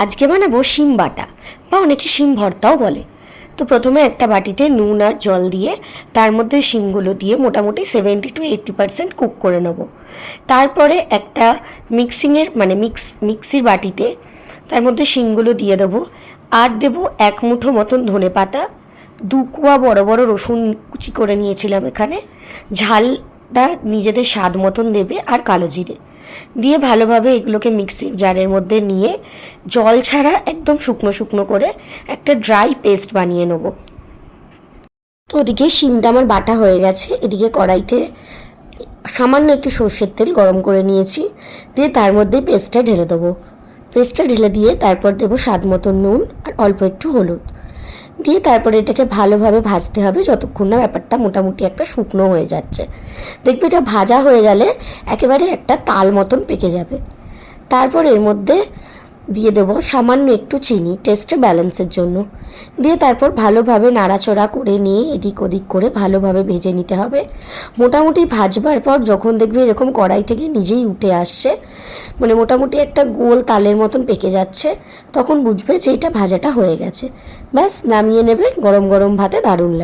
আজকে বানাবো শিম বাটা বা অনেকে শিম ভর্তাও বলে। তো প্রথমে একটা বাটিতে নুন আর জল দিয়ে তার মধ্যে শিমগুলো দিয়ে মোটামুটি 70-80% কুক করে নেব। তারপরে একটা মিক্সির বাটিতে তার মধ্যে শিমগুলো দিয়ে দেবো, আর দেবো 1 মুঠো মতন ধনে পাতা, 2 কোয়া বড় বড় রসুন কুচি করে নিয়েছিলাম এখানে, ঝালটা নিজেদের স্বাদ মতন দেবে, আর কালো জিরে দিয়ে ভালোভাবে এগুলোকে মিক্সির জারের মধ্যে নিয়ে জল ছাড়া একদম শুকনো শুকনো করে একটা ড্রাই পেস্ট বানিয়ে নেব। তো ওদিকে শিমটা আমার বাটা হয়ে গেছে। এদিকে কড়াইতে সামান্য একটু সর্ষের তেল গরম করে নিয়েছি, দিয়ে তার মধ্যে পেস্টটা ঢেলে দেবো। পেস্টটা ঢেলে দিয়ে তারপর দেবো স্বাদ মতো নুন আর অল্প একটু হলুদ দিয়ে তারপরে এটাকে ভালোভাবে ভাজতে হবে যতক্ষণ না ব্যাপারটা মোটামুটি একটা শুকনো হয়ে যাচ্ছে। দেখবে এটা ভাজা হয়ে গেলে একেবারে একটা তাল মতন পেকে যাবে। তারপর এর মধ্যে দিয়ে দেবো সামান্য একটু চিনি টেস্টে ব্যালেন্সের জন্য, দিয়ে তারপর ভালোভাবে নাড়াচড়া করে নিয়ে এদিক ওদিক করে ভালোভাবে ভেজে নিতে হবে। মোটামুটি ভাজবার পর যখন দেখবে এরকম কড়াই থেকে নিজেই উঠে আসছে, মানে মোটামুটি একটা গোল তালের মতন পেকে যাচ্ছে, তখন বুঝবে যে এটা ভাজাটা হয়ে গেছে। ব্যাস নামিয়ে নেবে, গরম গরম ভাতে দারুণ লাগে।